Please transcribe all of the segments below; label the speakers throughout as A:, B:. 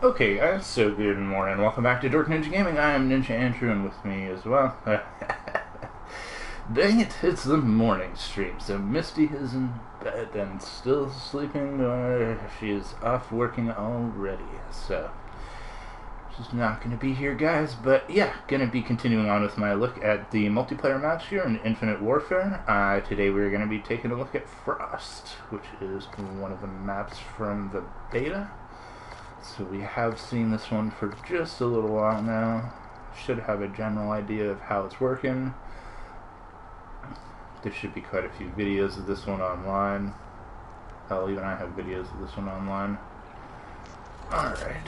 A: Okay guys, so good morning. Welcome back to Dork Ninja Gaming. I am Ninja Andrew, and with me as well. Dang it, it's the morning stream. So Misty is in bed and still sleeping, or she is off working already. So she's not going to be here, guys. But yeah, going to be continuing on with my look at the multiplayer maps here in Infinite Warfare. Today we're going to be taking a look at Frost, which is one of the maps from the beta. So we have seen this one for just a little while now. Should have a general idea of how it's working. There should be quite a few videos of this one online. Hell, even I have videos of this one online. Alright.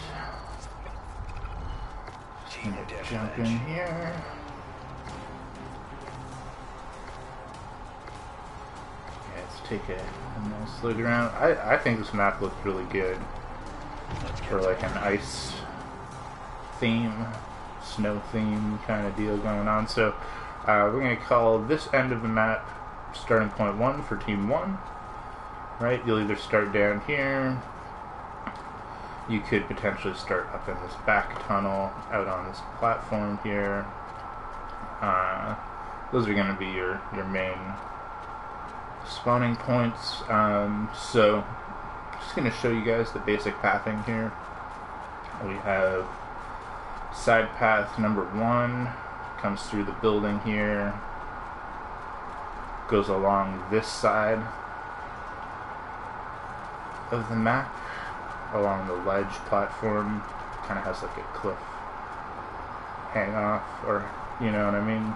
A: Just gonna jump in here. Okay, let's take a nice look around. I think this map looks really good. For like an ice theme, snow theme kind of deal going on. So we're going to call this end of the map starting point 1 for team 1. Right? You'll either start down here. You could potentially start up in this back tunnel out on this platform here. Those are going to be your main spawning points. So just going to show you guys the basic pathing here. We have side path number 1, comes through the building here, goes along this side of the map, along the ledge platform, kind of has like a cliff hang off, or you know what I mean,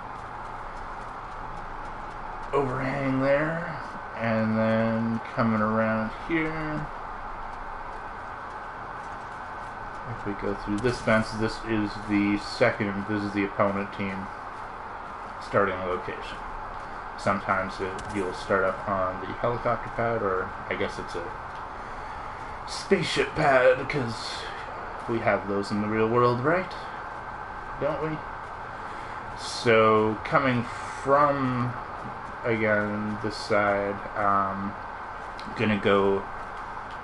A: overhang there. And then coming around here, if we go through this fence, this is the opponent team starting location. Sometimes you'll start up on the helicopter pad, or I guess it's a spaceship pad, because we have those in the real world, right? Don't we? So coming from, again, this side, gonna go,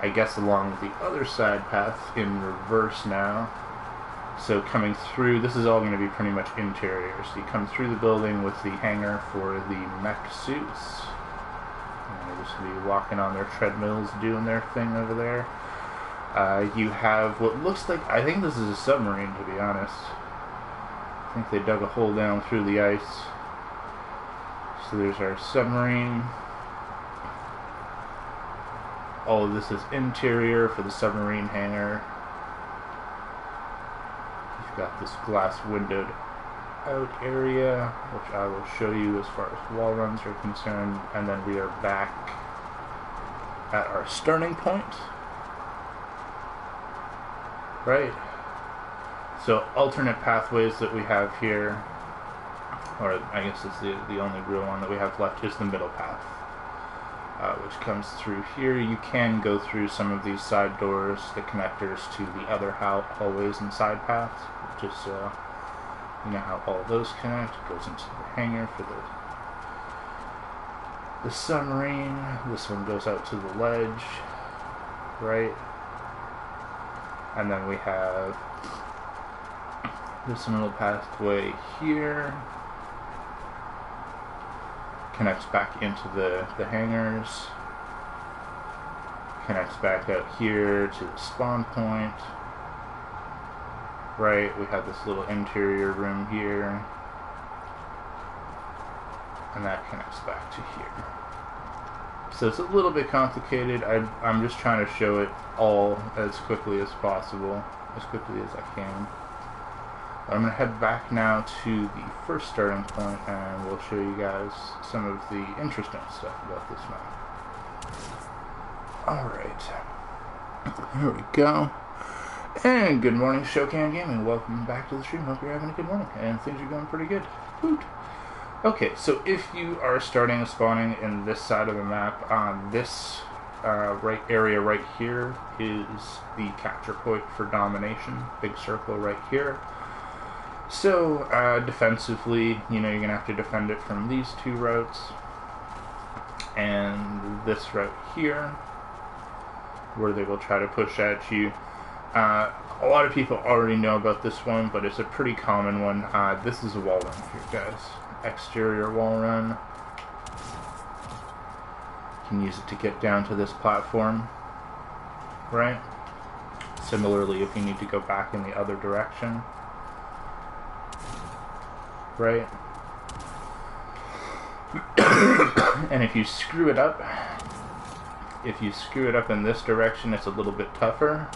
A: I guess, along the other side path in reverse now. So coming through, this is all going to be pretty much interior. So you come through the building with the hangar for the mech suits. And they're just going to be walking on their treadmills doing their thing over there. You have what looks like, I think this is a submarine, to be honest. I think they dug a hole down through the ice. So there's our submarine. All of this is interior for the submarine hangar. You've got this glass windowed out area, which I will show you as far as wall runs are concerned, and then we are back at our starting point. Right? So alternate pathways that we have here, or I guess it's the only real one that we have left, is the middle path, which comes through here. You can go through some of these side doors, the connectors to the other hallways and side paths, which is, you know how all those connect. It goes into the hangar for the submarine. This one goes out to the ledge, right? And then we have this middle pathway here. Connects back into the hangars, connects back out here to the spawn point. Right, we have this little interior room here, and that connects back to here. So it's a little bit complicated. I'm just trying to show it all as quickly as possible, as quickly as I can. I'm going to head back now to the first starting point, and we'll show you guys some of the interesting stuff about this map. Alright, here we go. And good morning, Shokan Gaming. Welcome back to the stream. Hope you're having a good morning, and things are going pretty good. Woot! Okay, so if you are starting spawning in this side of the map, this right area right here is the capture point for domination. Big circle right here. So, defensively, you know, you're going to have to defend it from these two routes. And this route here, where they will try to push at you. A lot of people already know about this one, but it's a pretty common one. This is a wall run here, guys. Exterior wall run. You can use it to get down to this platform, right? Similarly, if you need to go back in the other direction, right? And if you screw it up in this direction, it's a little bit tougher.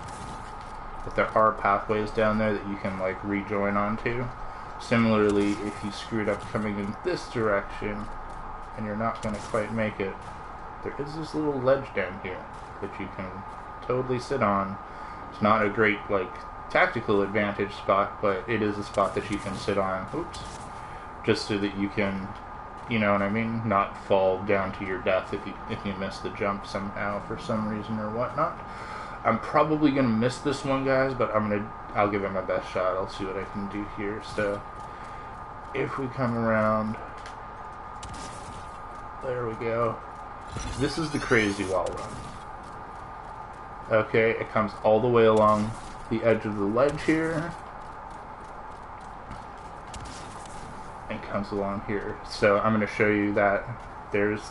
A: But there are pathways down there that you can like rejoin onto. Similarly, if you screw it up coming in this direction and you're not going to quite make it, there is this little ledge down here that you can totally sit on. It's not a great like tactical advantage spot, but it is a spot that you can sit on. Oops. Just so that you can, you know what I mean, not fall down to your death if you miss the jump somehow for some reason or whatnot. I'm probably gonna miss this one, guys, but I'll give it my best shot. I'll see what I can do here. So if we come around, there we go. This is the crazy wall run. Okay, it comes all the way along the edge of the ledge here. And comes along here. So I'm going to show you that there's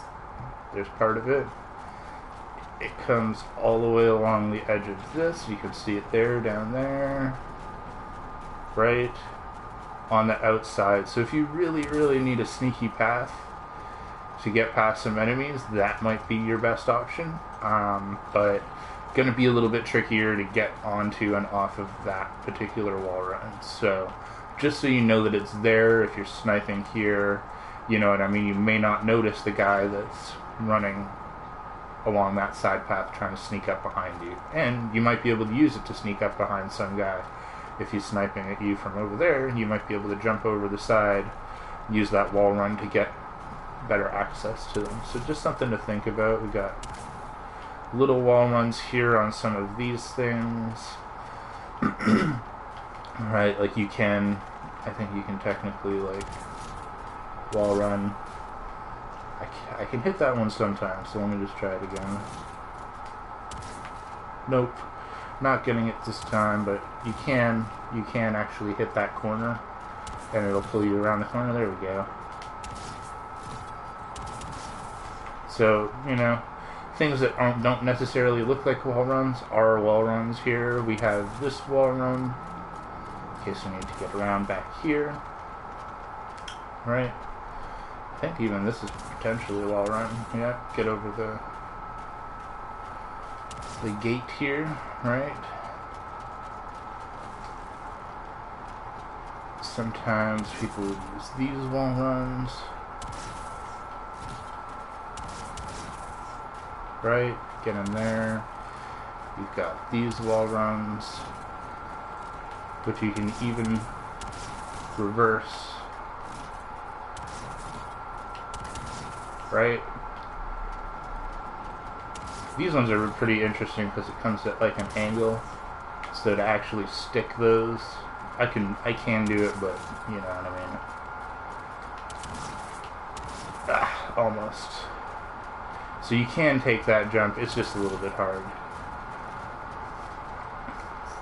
A: part of it. It comes all the way along the edge of this. You can see it there, down there. Right on the outside. So if you really, really need a sneaky path to get past some enemies, that might be your best option. But going to be a little bit trickier to get onto and off of that particular wall run. So just so you know that it's there, if you're sniping here, you know what I mean, you may not notice the guy that's running along that side path trying to sneak up behind you. And you might be able to use it to sneak up behind some guy. If he's sniping at you from over there, you might be able to jump over the side, use that wall run to get better access to them. So just something to think about. We got little wall runs here on some of these things. Right, like you can, I think you can technically like wall run. I can hit that one sometimes, so let me just try it again. Nope, not getting it this time, but you can actually hit that corner and it'll pull you around the corner. There we go. So, you know, things that don't necessarily look like wall runs are wall runs here. We have this wall run in case we need to get around back here. Right? I think even this is potentially a wall run. Yeah, get over the gate here, right? Sometimes people use these wall runs. Right, get in there. You've got these wall runs, which you can even reverse. Right? These ones are pretty interesting because it comes at like an angle, so to actually stick those, I can do it, but you know what I mean. Almost. So you can take that jump, it's just a little bit hard.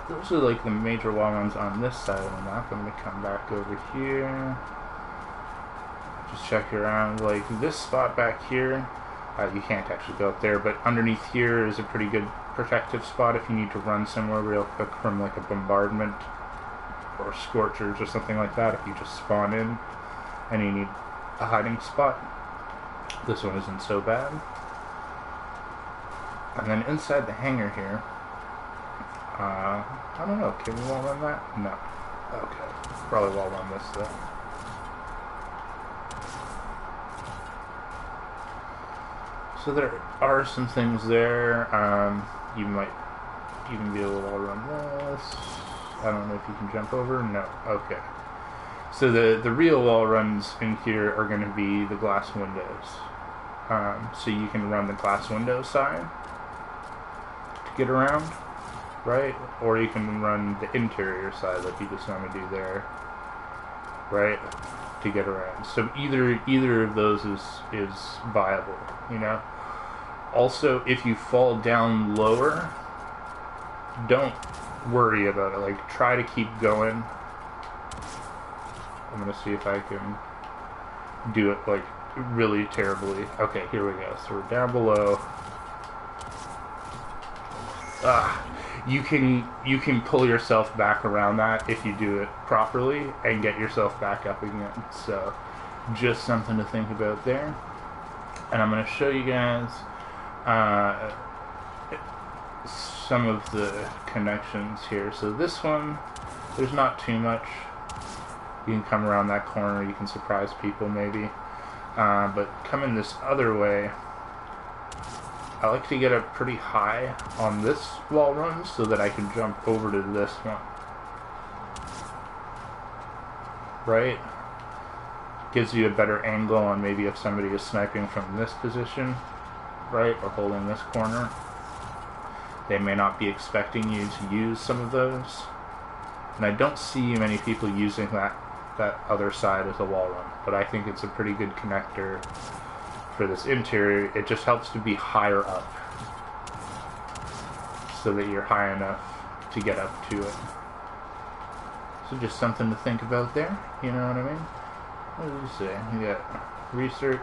A: Those are like the major wall runs on this side of the map. I'm going to come back over here. Just check around, like this spot back here, you can't actually go up there, but underneath here is a pretty good protective spot if you need to run somewhere real quick from like a bombardment or scorchers or something like that. If you just spawn in and you need a hiding spot, this one isn't so bad. And then inside the hangar here, I don't know, can we wall run that? No. Okay, probably wall run this though. So there are some things there. You might even be able to wall run this. I don't know if you can jump over. No. Okay. So the real wall runs in here are going to be the glass windows. So you can run the glass window side to get around, right? Or you can run the interior side like you just want to do there, right? To get around. So either of those is viable, you know. Also, if you fall down lower, don't worry about it. Like, try to keep going. I'm gonna see if I can do it, like, really terribly. Okay, here we go. So we're down below. You can pull yourself back around that if you do it properly and get yourself back up again. So just something to think about there. And I'm going to show you guys some of the connections here. So this one, there's not too much. You can come around that corner, you can surprise people maybe. But coming this other way, I like to get up pretty high on this wall run so that I can jump over to this one. Right? Gives you a better angle on maybe if somebody is sniping from this position, right? Or holding this corner. They may not be expecting you to use some of those. And I don't see many people using that other side as a wall run. But I think it's a pretty good connector for this interior. It just helps to be higher up so that you're high enough to get up to it. So just something to think about there, you know what I mean? What did you say? You got research.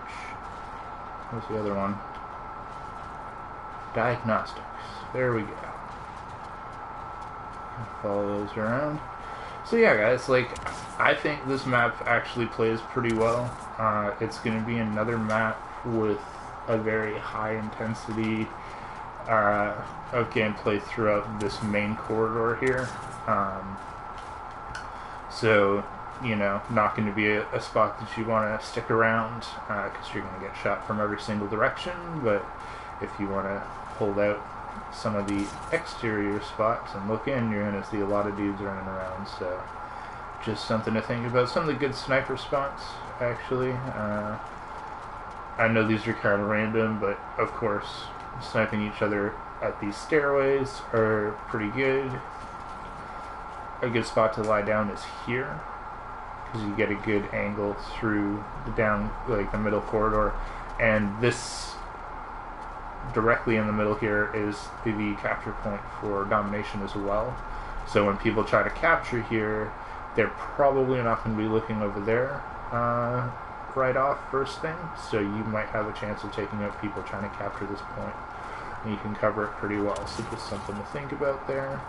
A: What's the other one? Diagnostics. There we go. Follow those around. So yeah, guys, like, I think this map actually plays pretty well. It's going to be another map with a very high intensity of gameplay throughout this main corridor here. So, you know, not going to be a spot that you want to stick around because you're going to get shot from every single direction. But if you want to hold out some of the exterior spots and look in, you're going to see a lot of dudes running around. So just something to think about. Some of the good sniper spots, actually. I know these are kind of random, but of course, sniping each other at these stairways are pretty good. A good spot to lie down is here, because you get a good angle through the down, like the middle corridor. And this, directly in the middle here, is the capture point for domination as well. So when people try to capture here, they're probably not going to be looking over there right off first thing, so you might have a chance of taking out people trying to capture this point, and you can cover it pretty well. So just something to think about there.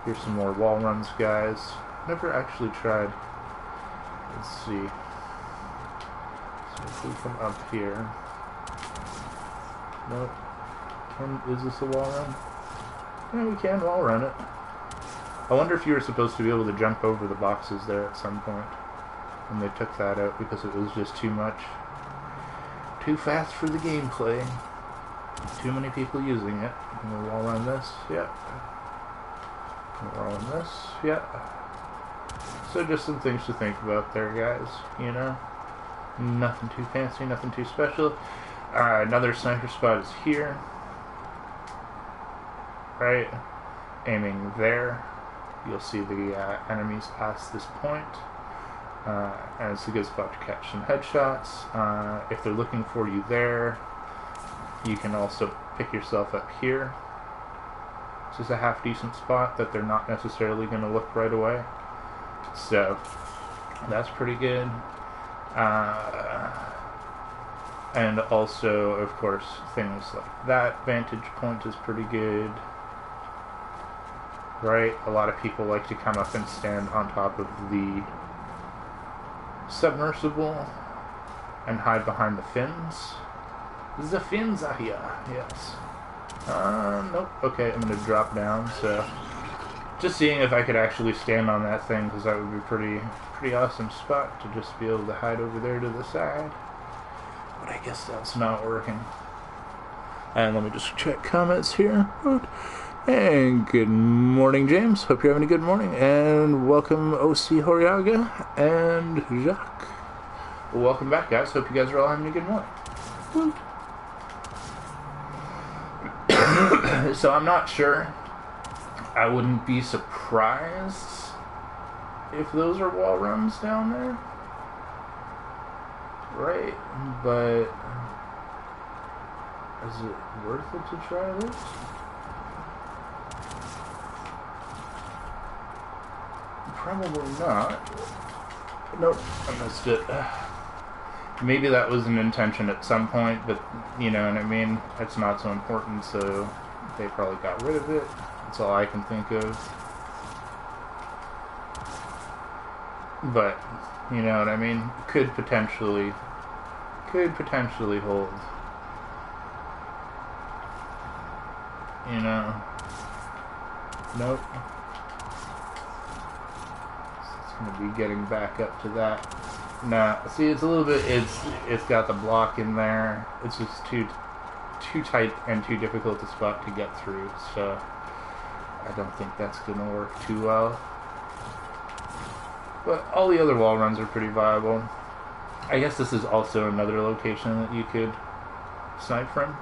A: Here's some more wall runs, guys. Never actually tried. Let's see. So if we come up here, nope. Is this a wall run? Yeah, we can wall run it. I wonder if you were supposed to be able to jump over the boxes there at some point. And they took that out because it was just too much. Too fast for the gameplay. Too many people using it. And we'll wall run this. Yep. We'll wall run this. Yep. So just some things to think about there, guys. You know? Nothing too fancy, nothing too special. Another sniper spot is here. Right? Aiming there. You'll see the enemies past this point. And it's a good spot to catch some headshots. If they're looking for you there, you can also pick yourself up here. This is a half decent spot that they're not necessarily going to look right away. So that's pretty good. And also, of course, things like that vantage point is pretty good. Right? A lot of people like to come up and stand on top of the submersible and hide behind the fins. The fins are here, yes. Nope. Okay, I'm gonna drop down, so just seeing if I could actually stand on that thing, because that would be pretty awesome spot to just be able to hide over there to the side. But I guess that's not working. And let me just check comments here. And good morning, James. Hope you're having a good morning. And welcome, OC Horiaga and Jacques. Well, welcome back, guys. Hope you guys are all having a good morning. Woo. So I'm not sure. I wouldn't be surprised if those are wall runs down there. Right? But is it worth it to try this? Probably not. Nope, I missed it. Maybe that was an intention at some point, but you know what I mean? It's not so important, so they probably got rid of it. That's all I can think of. But, you know what I mean? Could potentially hold. You know. Nope. It's gonna be getting back up to that. Nah, see, it's a little bit, it's got the block in there. It's just too tight and too difficult a spot to get through, so I don't think that's gonna work too well. But all the other wall runs are pretty viable. I guess this is also another location that you could snipe from.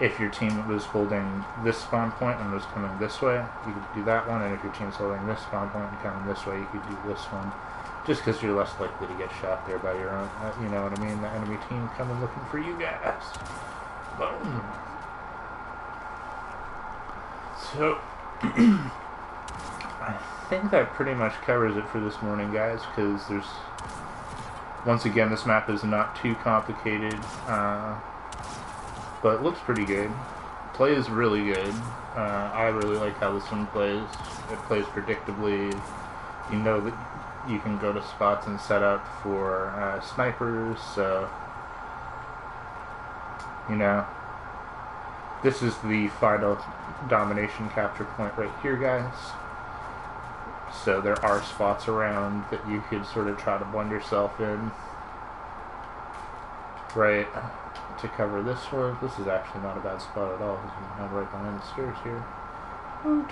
A: If your team was holding this spawn point and was coming this way, you could do that one, and if your team's holding this spawn point and coming this way, you could do this one. Just because you're less likely to get shot there by your own, you know what I mean, the enemy team coming looking for you guys. Boom. So, I think that pretty much covers it for this morning, guys, because there's, once again, this map is not too complicated, but it looks pretty good. Plays really good. I really like how this one plays. It plays predictably. You know that you can go to spots and set up for snipers, so, you know, this is the final domination capture point right here, guys. So there are spots around that you could sort of try to blend yourself in, right, to cover this one. This is actually not a bad spot at all, because I'm right behind the stairs here. Woot.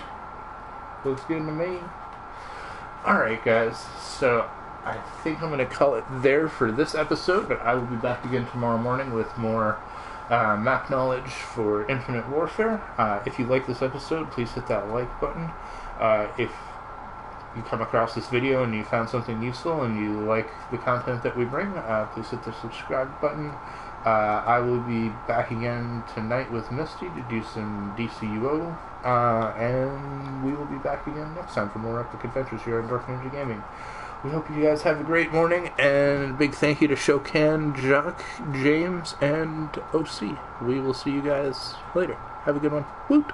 A: Looks good to me. Alright, guys, so I think I'm going to call it there for this episode, but I will be back again tomorrow morning with more map knowledge for Infinite Warfare. If you like this episode, please hit that like button. If you come across this video and you found something useful and you like the content that we bring, please hit the subscribe button. I will be back again tonight with Misty to do some DCUO, and we will be back again next time for more epic adventures here on Dark Ninja Gaming. We hope you guys have a great morning, and a big thank you to Shokan, Jock, James, and OC. We will see you guys later. Have a good one. Woot!